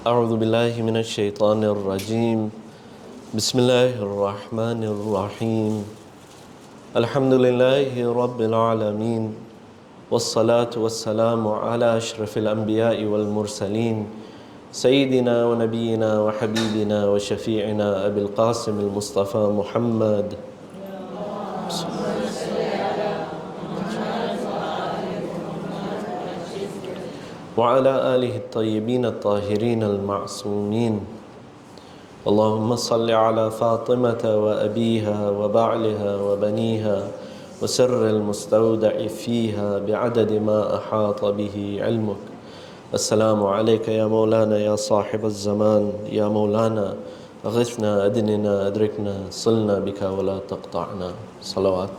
أعوذ بالله من الشيطان الرجيم بسم الله الرحمن الرحيم الحمد لله رب العالمين والصلاة والسلام على أشرف الأنبياء والمرسلين سيدنا ونبينا وحبيبنا وشفيعنا أبي القاسم المصطفى محمد وعلى آله الطيبين الطاهرين المعصومين اللهم صل على فاطمة وأبيها وبعلها وبنيها وسر المستودع فيها بعدد ما أحاط به علمك. السلام عليك يا مولانا يا صاحب الزمان يا مولانا أغثنا أدننا أدركنا صلنا بك ولا تقطعنا. صلوات.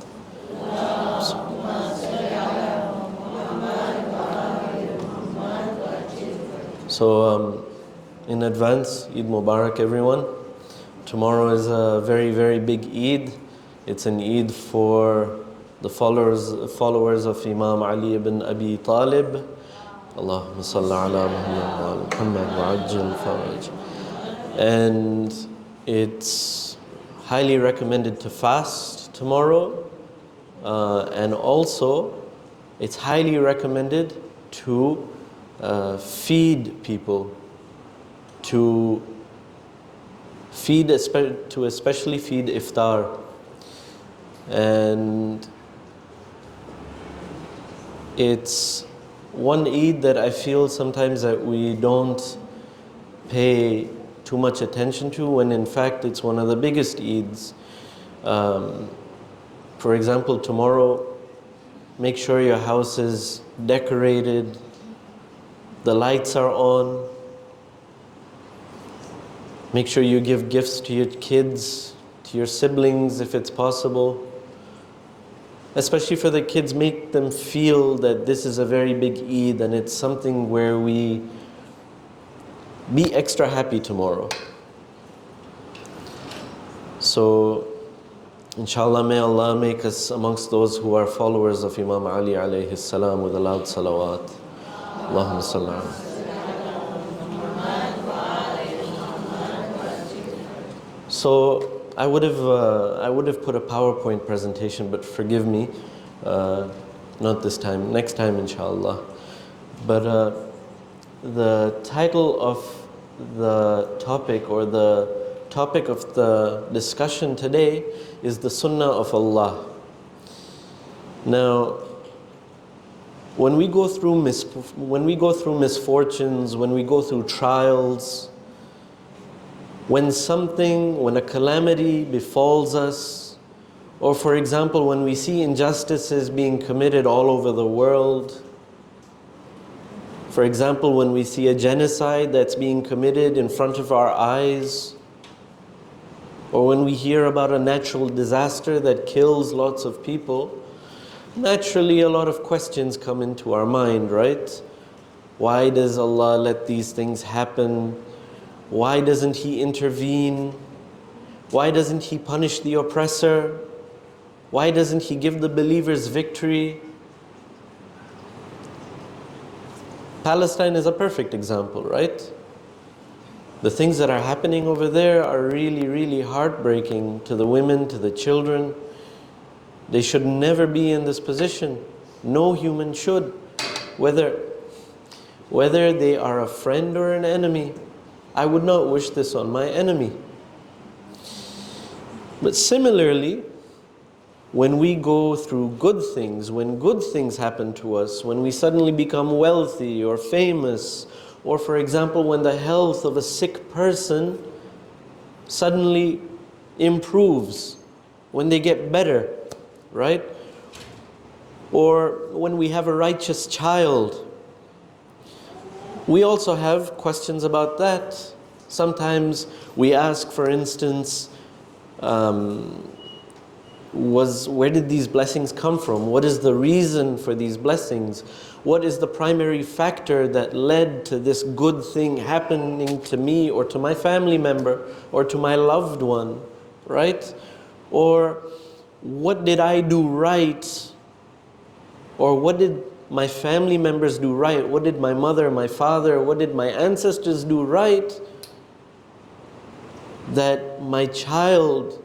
So in advance, Eid Mubarak everyone. Tomorrow is a very, very big Eid. It's an Eid for the followers of Imam Ali ibn Abi Talib. Allahumma salli ala Muhammad wa ajil faraj. And it's highly recommended to fast tomorrow. And also, it's highly recommended to feed people, to especially feed iftar. And it's one Eid that I feel sometimes that we don't pay too much attention to, when in fact it's one of the biggest Eids. For example, tomorrow, make sure your house is decorated, the lights are on. Make sure you give gifts to your kids, to your siblings if it's possible. Especially for the kids, make them feel that this is a very big Eid and it's something where we be extra happy tomorrow. So, inshallah, may Allah make us amongst those who are followers of Imam Ali alayhi salam with a loud salawat. Allahumma salli ala. So I would have put a PowerPoint presentation, but forgive me, not this time, next time inshallah. But the title of the topic, or the topic of the discussion today, is the Sunnah of Allah. Now, when we go through misfortunes, when we go through trials, when a calamity befalls us, or for example, when we see injustices being committed all over the world, for example, when we see a genocide that's being committed in front of our eyes, or when we hear about a natural disaster that kills lots of people, naturally a lot of questions come into our mind, right? Why does Allah let these things happen? Why doesn't He intervene? Why doesn't He punish the oppressor? Why doesn't He give the believers victory? Palestine is a perfect example, right? The things that are happening over there are really, really heartbreaking to the women, to the children. They should never be in this position. No human should. Whether they are a friend or an enemy. I would not wish this on my enemy. But similarly, when we go through good things, when good things happen to us, when we suddenly become wealthy or famous, or for example, when the health of a sick person suddenly improves, when they get better, right? Or when we have a righteous child, we also have questions about that. Sometimes we ask, for instance, where did these blessings come from? What is the reason for these blessings? What is the primary factor that led to this good thing happening to me or to my family member or to my loved one, right? Or what did I do right? Or what did my family members do right? What did my mother, my father, what did my ancestors do right? That my child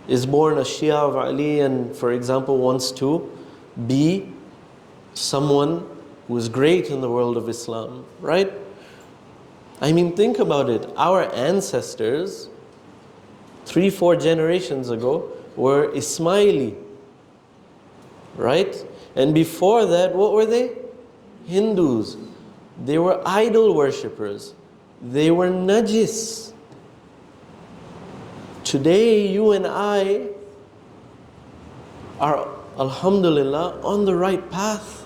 is born a Shia of Ali and, for example, wants to be someone who is great in the world of Islam, right? I mean, think about it. Our ancestors, 3-4 generations ago, were Ismaili, right? And before that, what were they? Hindus. They were idol worshippers. They were najis. Today, you and I are, alhamdulillah, on the right path.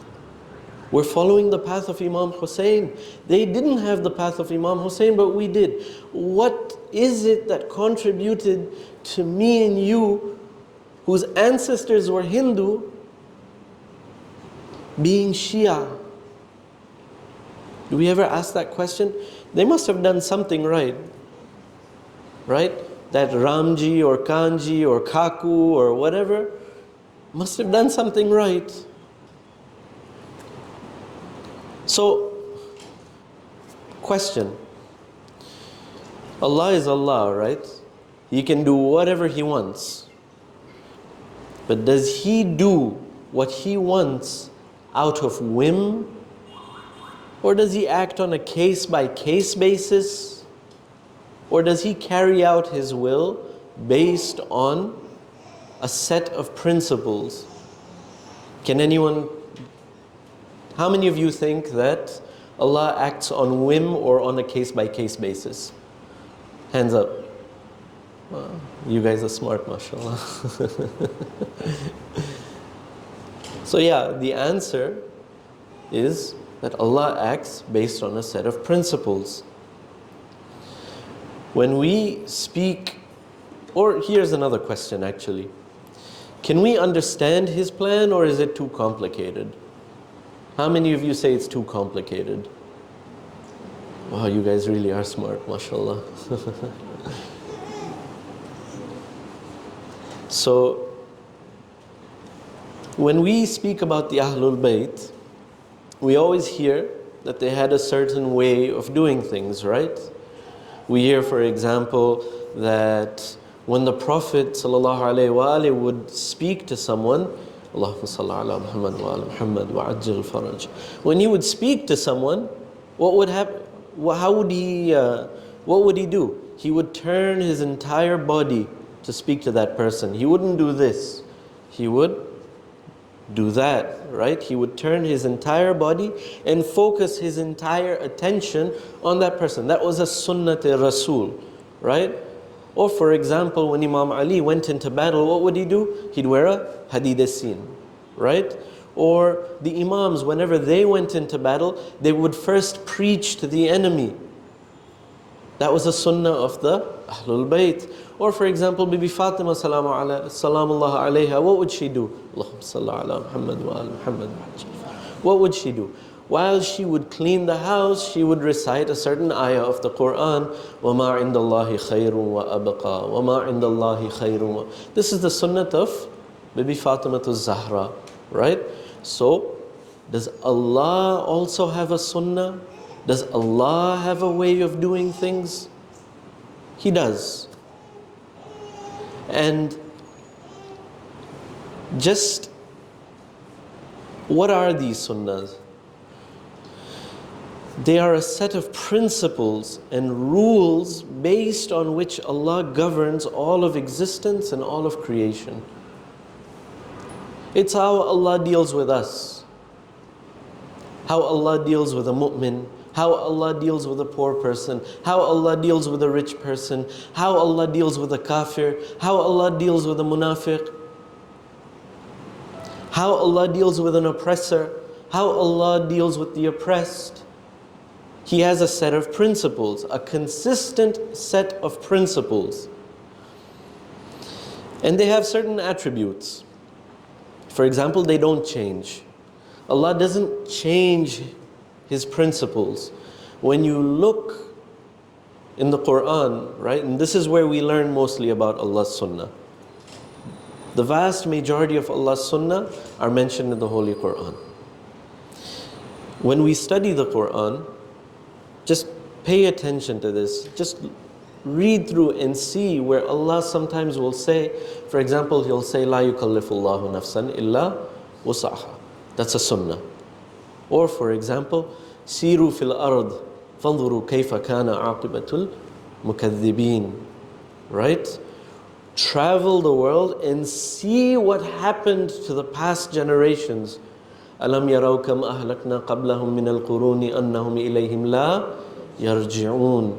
We're following the path of Imam Hussein. They didn't have the path of Imam Hussein, but we did. What is it that contributed to me and you, whose ancestors were Hindu, being Shia? Do we ever ask that question? They must have done something right. Right? That Ramji or Kanji or Kaku or whatever must have done something right. So, question. Allah is Allah, right? He can do whatever He wants. But does He do what He wants out of whim? Or does He act on a case-by-case basis? Or does He carry out His will based on a set of principles? Can anyone... How many of you think that Allah acts on whim or on a case-by-case basis? Hands up. Wow, you guys are smart, mashallah. So yeah, the answer is that Allah acts based on a set of principles. When we speak, or here's another question actually. Can we understand His plan, or is it too complicated? How many of you say it's too complicated? Wow, you guys really are smart, mashallah. So, when we speak about the Ahlul Bayt, we always hear that they had a certain way of doing things, right? We hear, for example, that when the Prophet ﷺ would speak to someone, Allahumma salli ala Muhammad wa ala Muhammad wa ajjil faraj. When he would speak to someone, what would happen? What would he do? He would turn his entire body to speak to that person. He wouldn't do this. He would do that, right? He would turn his entire body and focus his entire attention on that person. That was a sunnat Rasul, right? Or for example, when Imam Ali went into battle, what would he do? He'd wear a hadid as-sin, right? Or the Imams, whenever they went into battle, they would first preach to the enemy. That was a sunnah of the Ahlul Bayt. Or for example, Bibi Fatima salamullah alayha, what would she do? Allahumma salli ala Muhammad wa ala Muhammad. What would she do? While she would clean the house, she would recite a certain ayah of the Quran. وَمَا عِنْدَ اللَّهِ خَيْرٌ وَأَبْقَى وَمَا عِنْدَ اللَّهِ خَيْرٌ. This is the sunnah of Bibi Fatima Zahra, right? So, does Allah also have a sunnah? Does Allah have a way of doing things? He does. And just what are these sunnahs? They are a set of principles and rules based on which Allah governs all of existence and all of creation. It's how Allah deals with us, how Allah deals with a mu'min, how Allah deals with a poor person, how Allah deals with a rich person, how Allah deals with a kafir, how Allah deals with a munafiq, how Allah deals with an oppressor, how Allah deals with the oppressed. He has a set of principles, a consistent set of principles. And they have certain attributes. For example, they don't change. Allah doesn't change His principles. When you look in the Quran, right, and this is where we learn mostly about Allah's Sunnah. The vast majority of Allah's Sunnah are mentioned in the Holy Quran. When we study the Quran, just pay attention to this. Just read through and see where Allah sometimes will say, for example, He'll say, "La yukallifullahu nafsan illa wus'aha." That's a sunnah. Or for example, "Siru fil ard, fanzuru kayfa kana aqibatul mukaththibin." Right? Travel the world and see what happened to the past generations. أَلَمْ يَرَوْا كَمْ أَهْلَكْنَا قَبْلَهُمْ مِنَ الْقُرُونِ أَنَّهُمْ إِلَيْهِمْ لَا يَرْجِعُونَ.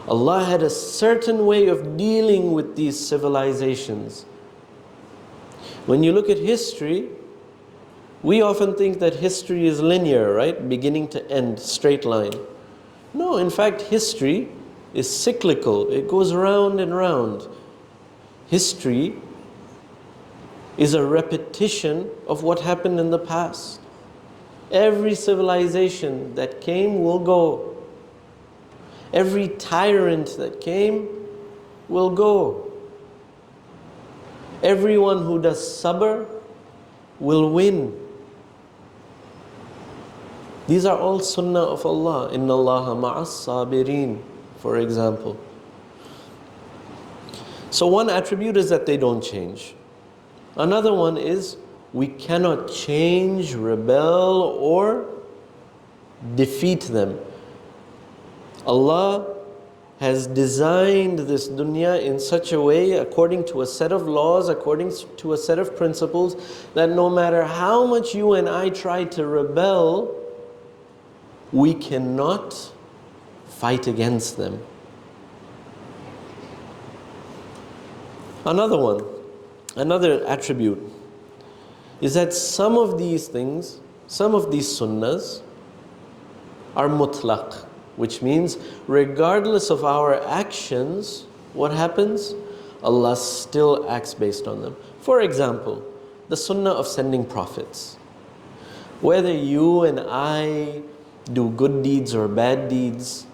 Allah had a certain way of dealing with these civilizations. When you look at history, we often think that history is linear, right? Beginning to end, straight line. No, in fact, history is cyclical. It goes round and round. History is a repetition of what happened in the past. Every civilization that came will go. Every tyrant that came will go. Everyone who does sabr will win. These are all sunnah of Allah. Inna Allaha ma'as sabirin, for example. So one attribute is that they don't change. Another one is we cannot change, rebel, or defeat them. Allah has designed this dunya in such a way, according to a set of laws, according to a set of principles, that no matter how much you and I try to rebel, we cannot fight against them. Another attribute is that some of these things, some of these sunnahs are mutlaq, which means regardless of our actions, what happens? Allah still acts based on them. For example, the sunnah of sending prophets. Whether you and I do good deeds or bad deeds,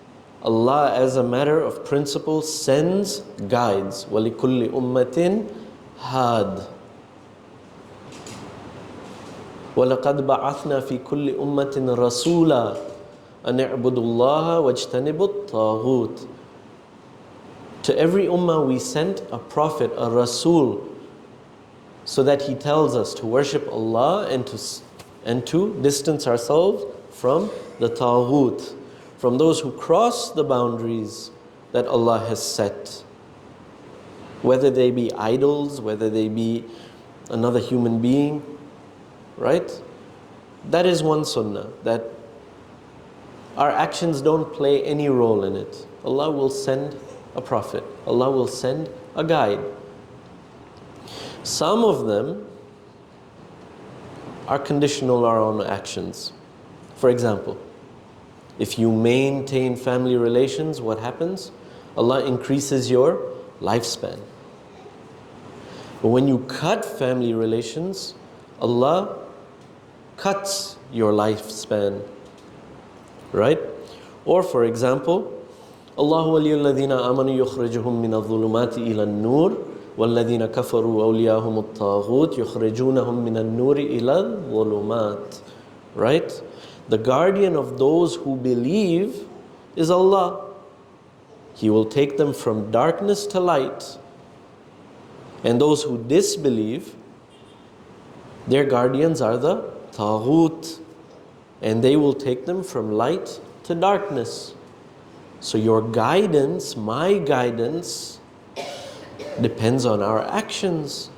Allah, as a matter of principle, sends guides. وَلِكُلِّ أُمَّةٍ هَادٍ وَلَقَدْ بَعَثْنَا فِي كُلِّ أُمَّةٍ رَسُولًا أَنِ اعْبُدُوا اللَّهَ وَاجْتَنِبُوا الطَّاغُوتِ. To every ummah we sent a prophet, a rasul, so that he tells us to worship Allah and to distance ourselves from the taghut, from those who cross the boundaries that Allah has set. Whether they be idols, whether they be another human being, right? That is one sunnah, that our actions don't play any role in it. Allah will send a prophet. Allah will send a guide. Some of them are conditional on our own actions. For example, if you maintain family relations, what happens? Allah increases your lifespan. But when you cut family relations, Allah cuts your lifespan. Right? Or for example, Allahu waliyul ladhina amanu yukhrijuhum min adh-dhulumati ila an-nur walladhina kafaru awliyahum at-taghut yukhrijunahum min an-nuri ila adh-dhulumat. Right? The guardian of those who believe is Allah. He will take them from darkness to light. And those who disbelieve, their guardians are the taghut, and they will take them from light to darkness. So your guidance, my guidance, depends on our actions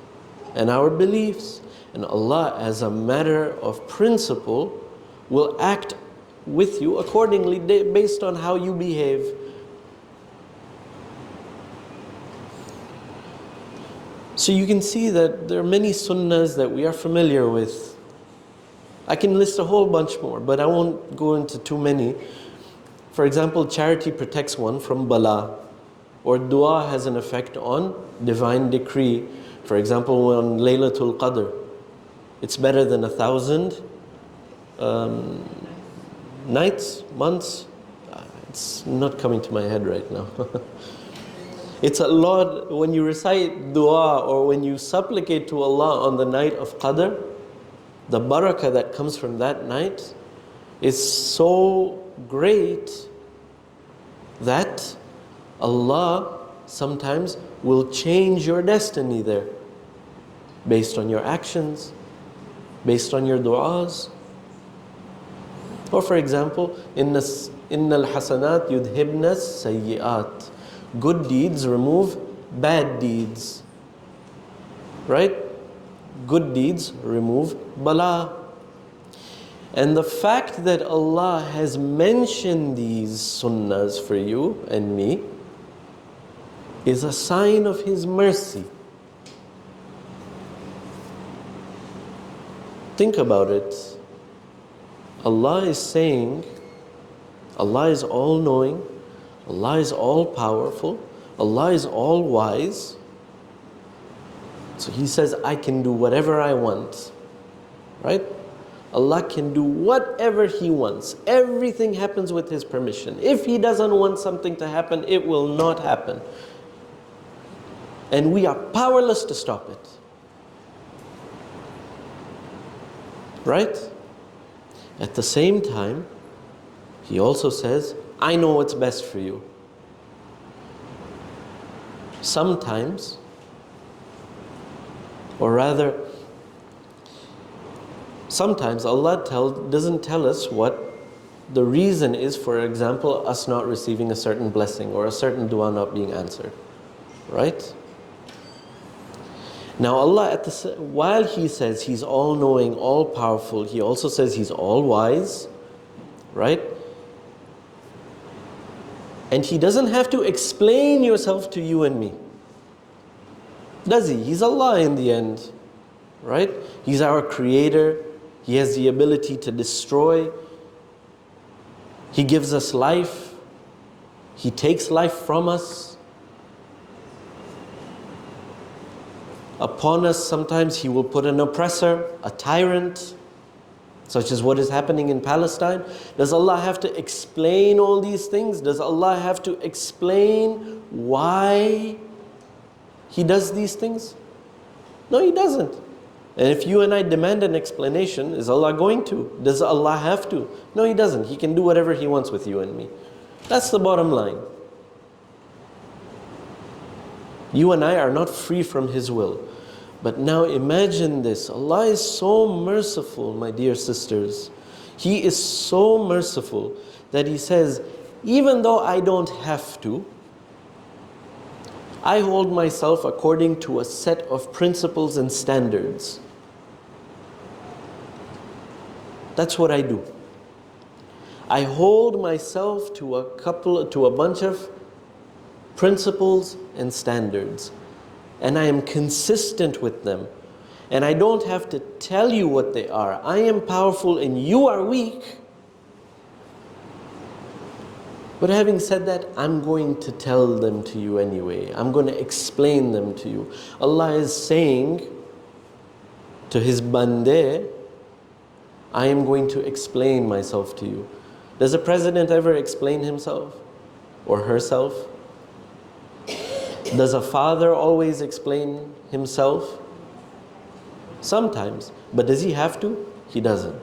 and our beliefs. And Allah, as a matter of principle, will act with you accordingly based on how you behave. So you can see that there are many sunnahs that we are familiar with. I can list a whole bunch more, but I won't go into too many. For example, charity protects one from bala, or dua has an effect on divine decree. For example, on Laylatul Qadr, it's better than 1,000 nights, months. It's not coming to my head right now. It's a lot. When you recite dua or when you supplicate to Allah on the night of Qadr, the barakah that comes from that night is so great that Allah sometimes will change your destiny there based on your actions, based on your du'as. Or for example, Inna al-hasanat yudhibna sayyi'at. Good deeds remove bad deeds. Right? Good deeds remove bala. And the fact that Allah has mentioned these sunnahs for you and me is a sign of His mercy. Think about it. Allah is saying, Allah is all-knowing, Allah is all-powerful, Allah is all-wise. So He says, I can do whatever I want. Right? Allah can do whatever He wants. Everything happens with His permission. If He doesn't want something to happen, it will not happen. And we are powerless to stop it. Right? At the same time, He also says, I know what's best for you. Sometimes, or rather, sometimes Allah doesn't tell us what the reason is, for example, us not receiving a certain blessing or a certain dua not being answered. Right? Now Allah, while He says He's all-knowing, all-powerful, He also says He's all-wise. Right? And He doesn't have to explain yourself to you and me. Does He? He's Allah in the end. Right? He's our creator. He has the ability to destroy. He gives us life. He takes life from us. Upon us, sometimes He will put an oppressor, a tyrant, such as what is happening in Palestine. Does Allah have to explain all these things? Does Allah have to explain why He does these things? No, He doesn't. And if you and I demand an explanation, is Allah going to? Does Allah have to? No, He doesn't. He can do whatever He wants with you and me. That's the bottom line. You and I are not free from His will. But now imagine this. Allah is so merciful, my dear sisters. He is so merciful that He says, even though I don't have to, I hold myself according to a set of principles and standards. That's what I do. I hold myself to a bunch of principles and standards, and I am consistent with them, and I don't have to tell you what they are. I am powerful and you are weak. But having said that, I'm going to tell them to you anyway. I'm going to explain them to you. Allah is saying to His bandeh, I am going to explain myself to you. Does a president ever explain himself or herself? Does a father always explain himself? Sometimes. But does he have to? He doesn't.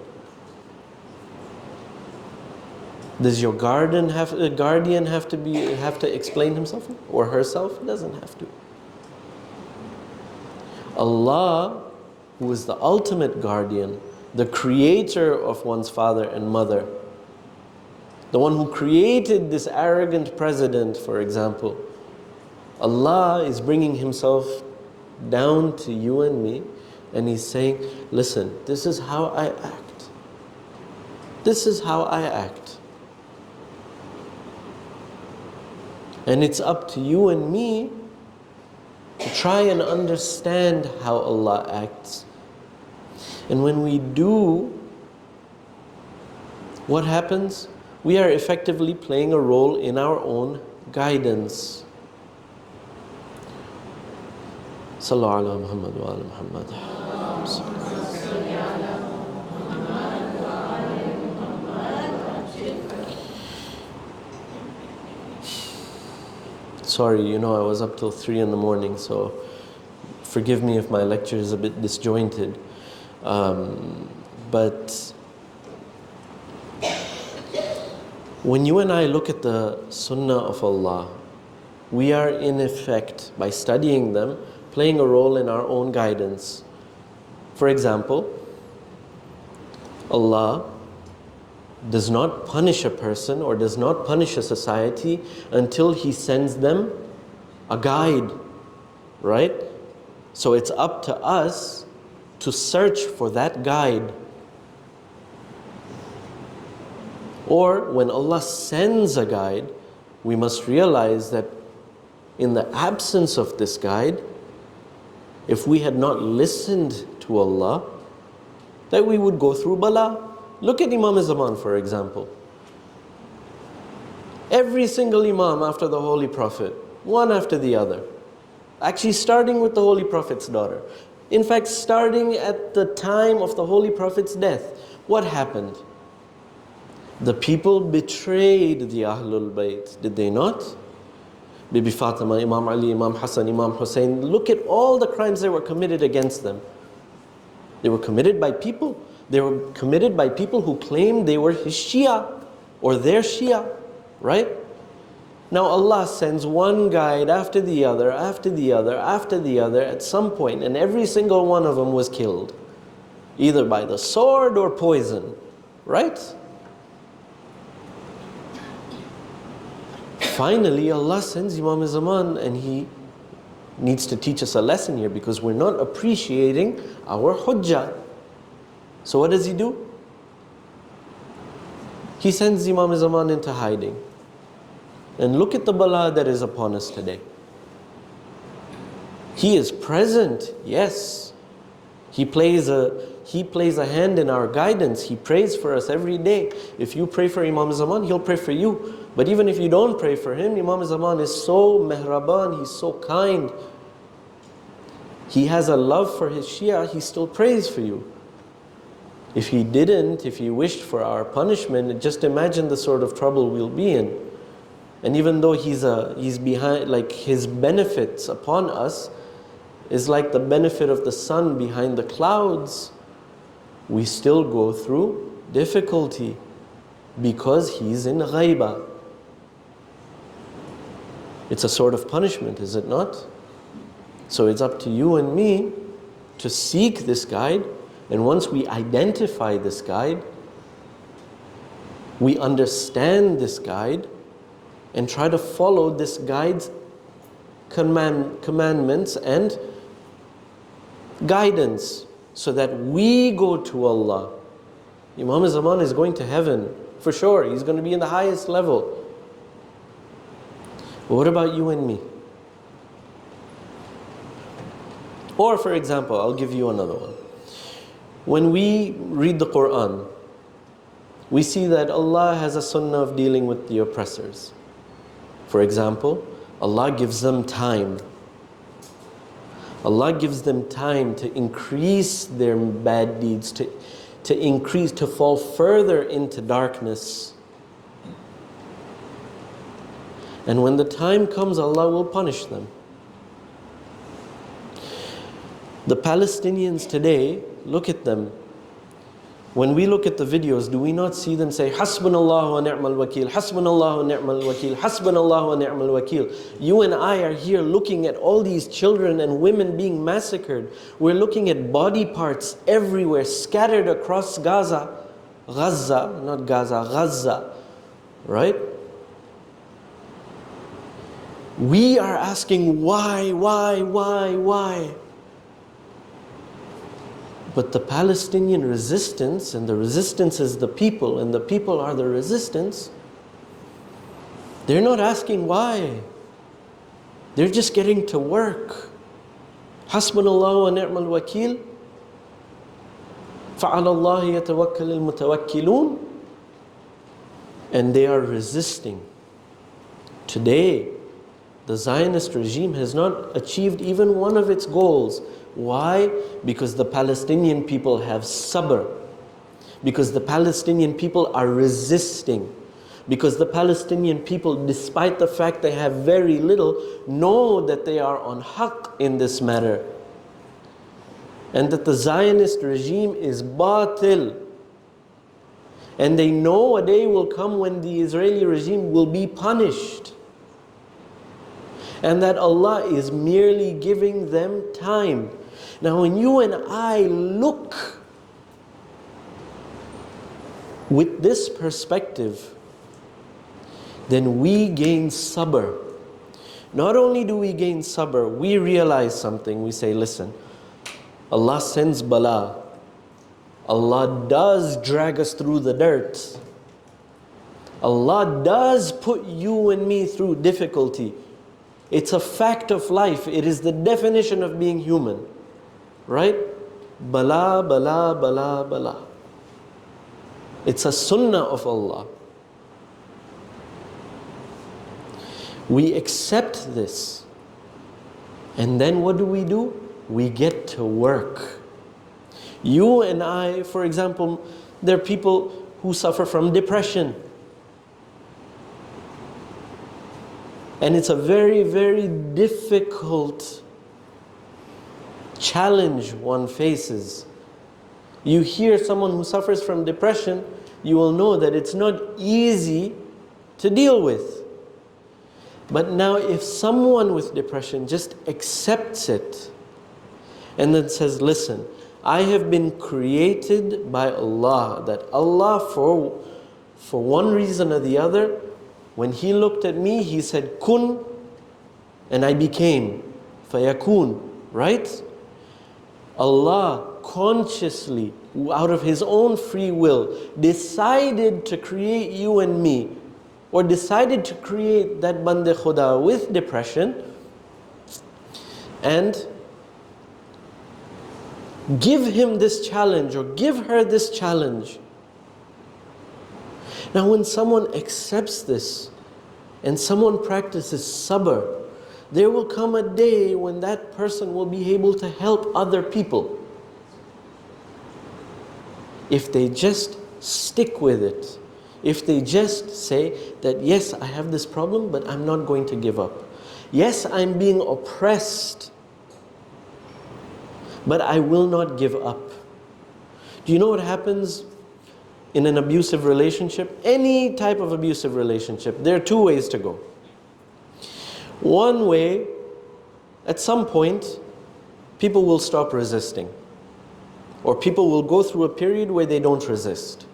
Does your guardian have to explain himself or herself? He doesn't have to. Allah, who is the ultimate guardian, the creator of one's father and mother, the one who created this arrogant president, for example, Allah is bringing Himself down to you and me, and He's saying, listen, this is how I act. This is how I act. And it's up to you and me to try and understand how Allah acts. And when we do, what happens? We are effectively playing a role in our own guidance. Sallu ala Muhammad wa ala Muhammad. Sorry, I was up till 3 in the morning, so forgive me if my lecture is a bit disjointed. But when you and I look at the Sunnah of Allah, we are in effect, by studying them, playing a role in our own guidance. For example, Allah does not punish a person or does not punish a society until He sends them a guide, right? So it's up to us to search for that guide. Or when Allah sends a guide, we must realize that in the absence of this guide, if we had not listened to Allah, that we would go through bala. Look at Imam Zaman, for example. Every single Imam after the Holy Prophet, one after the other. Actually starting with the Holy Prophet's daughter. In fact, starting at the time of the Holy Prophet's death, what happened? The people betrayed the Ahlul Bayt, did they not? Bibi Fatima, Imam Ali, Imam Hassan, Imam Hussein. Look at all the crimes that were committed against them. They were committed by people. They were committed by people who claimed they were his Shia or their Shia, right? Now Allah sends one guide after the other, after the other, after the other at some point, and every single one of them was killed, either by the sword or poison, right? Finally, Allah sends Imam Zaman, and he needs to teach us a lesson here because we're not appreciating our hujjah. So what does he do? He sends Imam Zaman into hiding. And look at the bala that is upon us today. He is present, yes. He plays a hand in our guidance. He prays for us every day. If you pray for Imam Zaman, he'll pray for you. But even if you don't pray for him, Imam Zaman is so mehraban, he's so kind. He has a love for his Shia, he still prays for you. If he didn't, if he wished for our punishment, just imagine the sort of trouble we'll be in. And even though he's behind, like his benefits upon us is like the benefit of the sun behind the clouds, we still go through difficulty because he's in ghaibah. It's a sort of punishment, is it not? So it's up to you and me to seek this guide, and once we identify this guide, we understand this guide, and try to follow this guide's commandments and guidance so that we go to Allah. Imam Zaman is going to heaven, for sure. He's going to be in the highest level. But what about you and me? Or for example, I'll give you another one. When we read the Quran, we see that Allah has a sunnah of dealing with the oppressors. For example, Allah gives them time. Allah gives them time to increase their bad deeds, to fall further into darkness. And when the time comes, Allah will punish them. The Palestinians today, look at them. When we look at the videos, do we not see them say, Hasbunallahu wa ni'mal wakil, Hasbunallahu wa ni'mal wakil, Hasbunallahu wa ni'mal wakil. You and I are here looking at all these children and women being massacred. We're looking at body parts everywhere, scattered across Gaza. Not Gaza, Gaza. Right? We are asking why? But the Palestinian resistance, and the resistance is the people, and the people are the resistance, they're not asking why. They're just getting to work. Hasbunallahu wa ni'mal wakil. فَعَلَى اللَّهِ يَتَوَكَّلِ الْمُتَوَكِّلُونَ. And they are resisting. Today, the Zionist regime has not achieved even one of its goals. Why? Because the Palestinian people have sabr. Because the Palestinian people are resisting. Because the Palestinian people, despite the fact they have very little, know that they are on haqq in this matter. And that the Zionist regime is batil. And they know a day will come when the Israeli regime will be punished. And that Allah is merely giving them time. Now when you and I look with this perspective, then we gain sabr. Not only do we gain sabr, we realize something. We say, listen, Allah sends bala. Allah does drag us through the dirt. Allah does put you and me through difficulty. It's a fact of life. It is the definition of being human. Right? Bala, bala, bala, bala. It's a sunnah of Allah. We accept this. And then what do? We get to work. You and I, for example, there are people who suffer from depression. And it's a very, very difficult challenge one faces. You hear someone who suffers from depression, you will know that it's not easy to deal with. But now if someone with depression just accepts it and then says, listen, I have been created by Allah, that Allah for one reason or the other, when He looked at me, He said, kun, and I became, fayakun, right? Allah consciously, out of His own free will, decided to create you and me, or decided to create that Bande Khuda with depression, and give him this challenge, or give her this challenge. Now when someone accepts this, and someone practices sabr, there will come a day when that person will be able to help other people. If they just stick with it. If they just say that, yes, I have this problem, but I'm not going to give up. Yes, I'm being oppressed, but I will not give up. Do you know what happens in an abusive relationship? Any type of abusive relationship, there are two ways to go. One way, at some point, people will stop resisting. Or people will go through a period where they don't resist.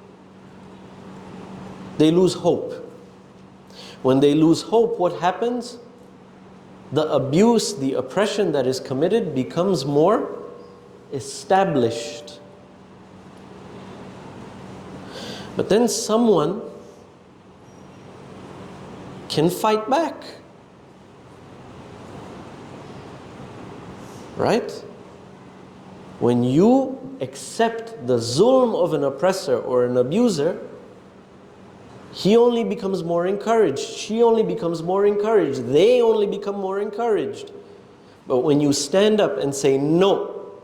They lose hope. When they lose hope, what happens? The abuse, the oppression that is committed becomes more established. But then someone can fight back. Right? When you accept the zulm of an oppressor or an abuser, he only becomes more encouraged. She only becomes more encouraged. They only become more encouraged. But when you stand up and say no,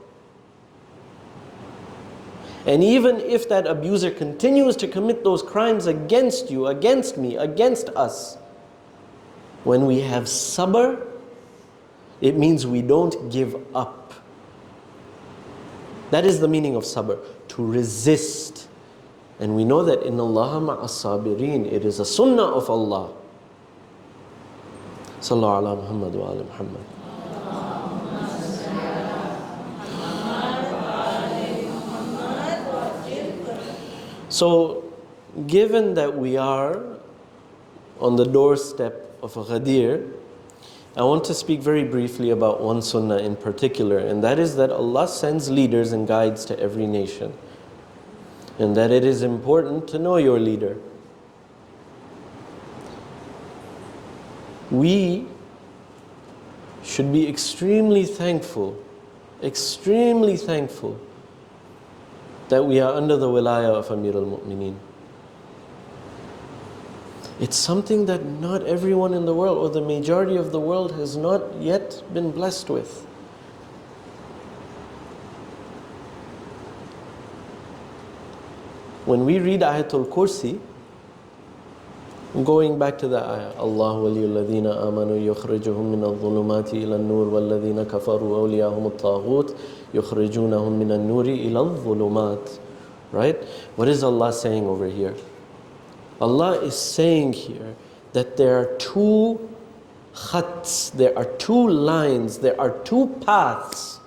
and even if that abuser continues to commit those crimes against you, against me, against us, when we have sabr, it means we don't give up. That is the meaning of sabr, to resist. And we know that in Allah ma'as sabirin, it is a sunnah of Allah. Sallallahu ala Muhammad wa ala Muhammad. So, given that we are on the doorstep of a Ghadeer, I want to speak very briefly about one sunnah in particular, and that is that Allah sends leaders and guides to every nation. And that it is important to know your leader. We should be extremely thankful that we are under the wilayah of Amir al-Mu'mineen. It's something that not everyone in the world, or the majority of the world, has not yet been blessed with. When we read Ayatul Kursi, going back to the ayah, Allah waliyul ladhina amanu yukhrijuhum min al-dhulumati ila an-nur wal ladhina kafaru awliyahum at-taghut yukhrijunahum min an-nuri ila al-dhulumat. right? What is Allah saying over here? Allah is saying here that there are two khats, there are two lines, there are two paths.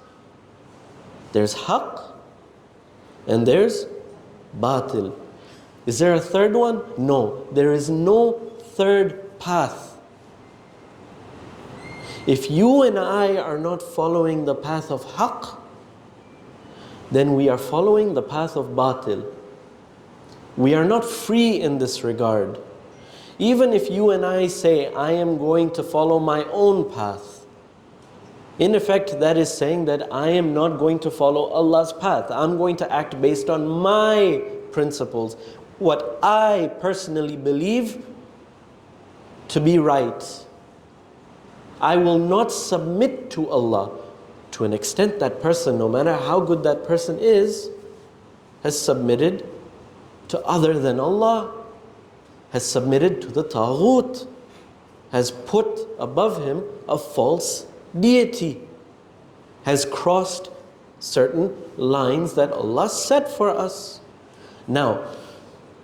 There's haqq and there's batil. Is there a third one? No, there is no third path. If you and I are not following the path of haqq, then we are following the path of batil. We are not free in this regard. Even if you and I say, I am going to follow my own path, in effect that is saying that I am not going to follow Allah's path. I'm going to act based on my principles, what I personally believe to be right. I will not submit to Allah. To an extent, that person, no matter how good that person is, has submitted to other than Allah, has submitted to the taghut, has put above him a false deity, has crossed certain lines that Allah set for us. Now,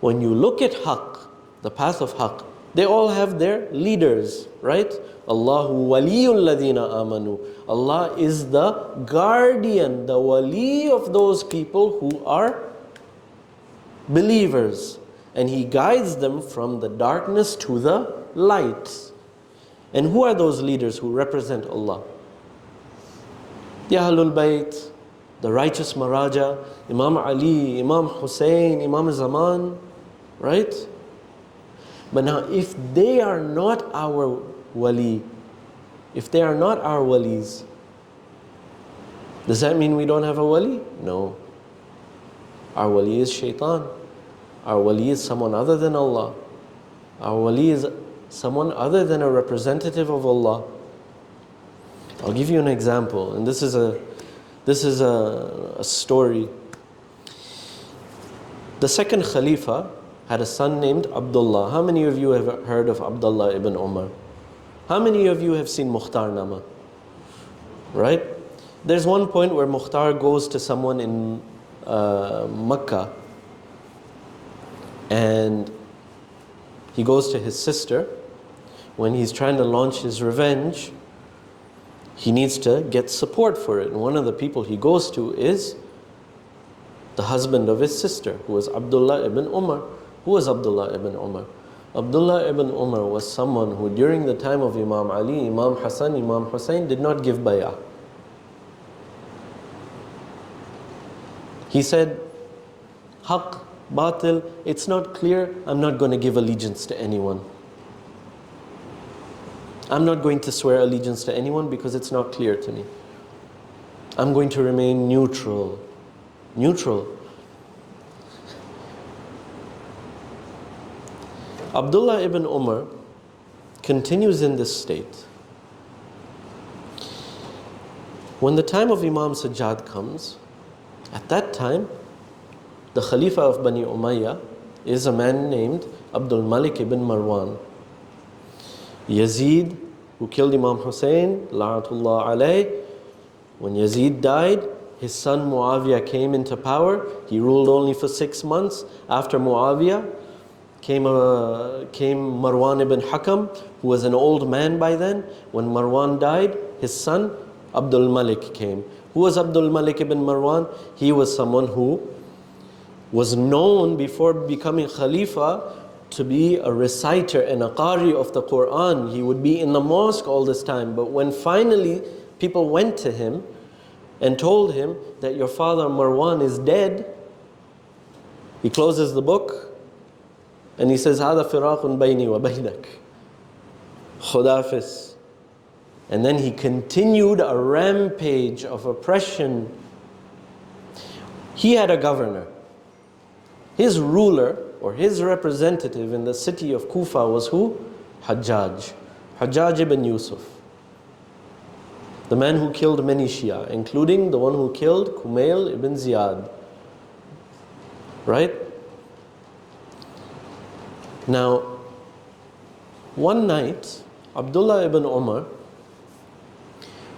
when you look at haqq, the path of haqq, they all have their leaders, right? Allahu waliyul ladina amanu. Allah is the guardian, the wali of those people who are believers. And He guides them from the darkness to the light. And who are those leaders who represent Allah? The Ahlul Bayt, the righteous Maraja, Imam Ali, Imam Hussein, Imam Zaman, right? But now if they are not our wali, if they are not our walis, does that mean we don't have a wali? No. Our wali is shaitan. Our wali is someone other than Allah. Our wali is someone other than a representative of Allah. I'll give you an example, and this is a story. The second Khalifa had a son named Abdullah. How many of you have heard of Abdullah ibn Umar? How many of you have seen Mukhtar Nama? Right? There's one point where Mukhtar goes to someone in Makkah, and he goes to his sister. When he's trying to launch his revenge, he needs to get support for it. And one of the people he goes to is the husband of his sister, who was Abdullah ibn Umar. Who was Abdullah ibn Umar? Abdullah ibn Umar was someone who during the time of Imam Ali, Imam Hassan, Imam Hussein did not give bay'ah. He said, haqq, batil, it's not clear, I'm not going to give allegiance to anyone. I'm not going to swear allegiance to anyone because it's not clear to me. I'm going to remain neutral. Neutral. Abdullah ibn Umar continues in this state. When the time of Imam Sajjad comes, at that time, the Khalifa of Bani Umayyah is a man named Abdul Malik ibn Marwan. Yazid, who killed Imam Hussein, la'atullah alayh, when Yazid died, his son Muawiyah came into power. He ruled only for 6 months. After Muawiyah came Marwan ibn Hakam, who was an old man by then. When Marwan died, his son Abdul Malik came. Who was Abdul Malik ibn Marwan? He was someone who was known before becoming Khalifa to be a reciter and a qari of the Quran. He would be in the mosque all this time. But when finally people went to him and told him that your father Marwan is dead, he closes the book and he says, هَذَا فِرَاقٌ بَيْنِي وَبَيْنَكَ Khudafis. And then he continued a rampage of oppression. He had a governor. His ruler or his representative in the city of Kufa was who? Hajjaj. Hajjaj ibn Yusuf. The man who killed many Shia, including the one who killed Kumail ibn Ziyad. Right? Now, one night, Abdullah ibn Umar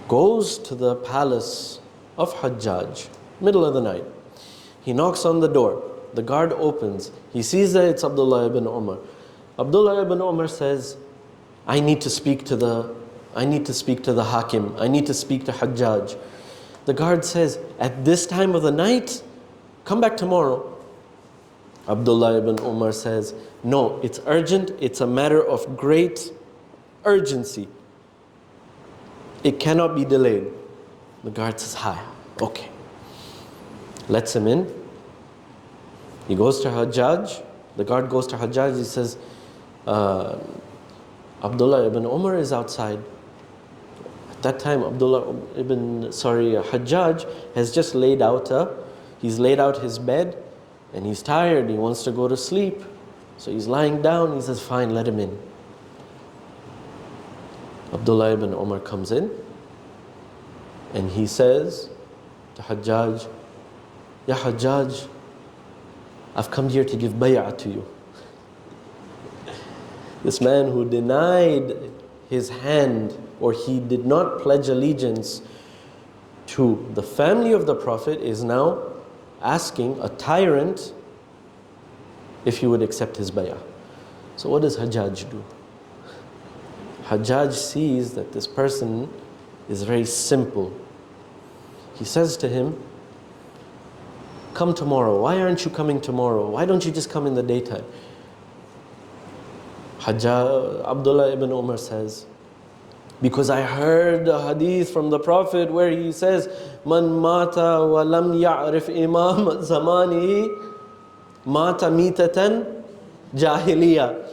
goes to the palace of Hajjaj, middle of the night. He knocks on the door. The guard opens. He sees that it's Abdullah ibn Umar. Abdullah ibn Umar says, I need to speak to the Hakim. I need to speak to Hajjaj. The guard says, at this time of the night, come back tomorrow. Abdullah ibn Umar says, no, it's urgent. It's a matter of great urgency. It cannot be delayed. The guard says, hi, okay. Lets him in. He goes to Hajjaj. The guard goes to Hajjaj. He says, Abdullah ibn Umar is outside. At that time, Hajjaj has just he's laid out his bed, and he's tired. He wants to go to sleep. So he's lying down. He says, fine, let him in. Abdullah ibn Umar comes in, and he says to Hajjaj, Ya Hajjaj, I've come here to give bay'ah to you. This man who denied his hand, or he did not pledge allegiance to the family of the Prophet, is now asking a tyrant if he would accept his bay'ah. So what does Hajjaj do? Hajjaj sees that this person is very simple. He says to him, come tomorrow. Why aren't you coming tomorrow? Why don't you just come in the daytime? Abdullah ibn Umar says, because I heard a hadith from the Prophet where he says, Man mata wa lam ya'rif imam zamanihi mata mitatan jahiliya.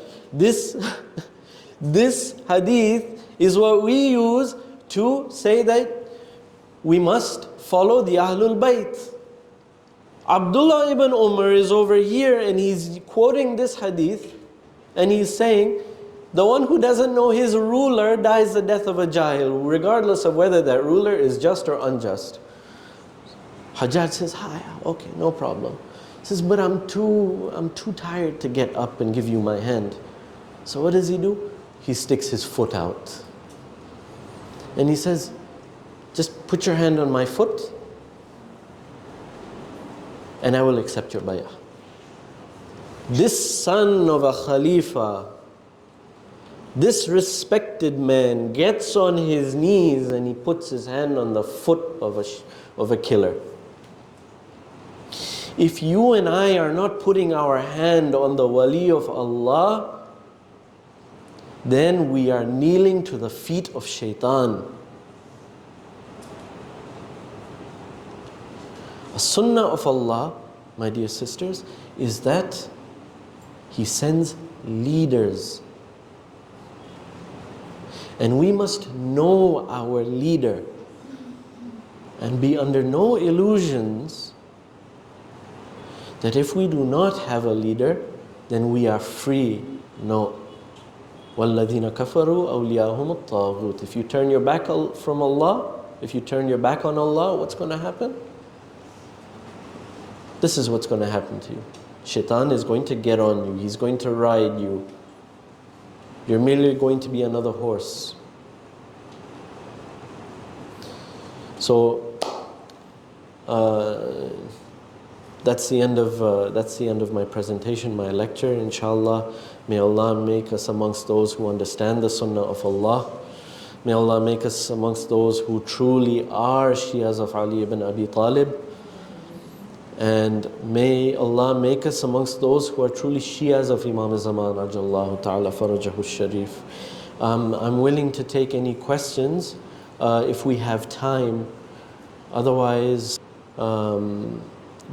This hadith is what we use to say that we must follow the Ahlul Bayt. Abdullah ibn Umar is over here and he's quoting this hadith, and he's saying, the one who doesn't know his ruler dies the death of a jahil, regardless of whether that ruler is just or unjust. Hajjaj says, hi, okay, no problem. He says, but I'm too tired to get up and give you my hand. So what does he do? He sticks his foot out. And he says, just put your hand on my foot, and I will accept your bay'ah. This son of a Khalifa, this respected man, gets on his knees and he puts his hand on the foot of a killer. If you and I are not putting our hand on the wali of Allah, then we are kneeling to the feet of shaitan. A sunnah of Allah, my dear sisters, is that He sends leaders. And we must know our leader and be under no illusions that if we do not have a leader, then we are free. No. وَالَّذِينَ كَفَرُوا أَوْلِيَاهُمُ الطَّاغُوتِ. If you turn your back from Allah, if you turn your back on Allah, what's going to happen? This is what's going to happen to you. Shaitan is going to get on you. He's going to ride you. You're merely going to be another horse. So that's the end of my presentation, my lecture. Inshallah, may Allah make us amongst those who understand the Sunnah of Allah. May Allah make us amongst those who truly are Shias of Ali ibn Abi Talib. And may Allah make us amongst those who are truly Shias of Imam Zaman Ajallahu Ta'ala Farajahu Sharif. I'm willing to take any questions if we have time. Otherwise,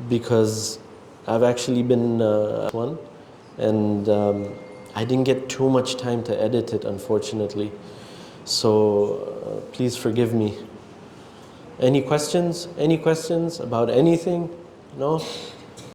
because I've actually been one, and I didn't get too much time to edit it, unfortunately. So please forgive me. Any questions? Any questions about anything? No?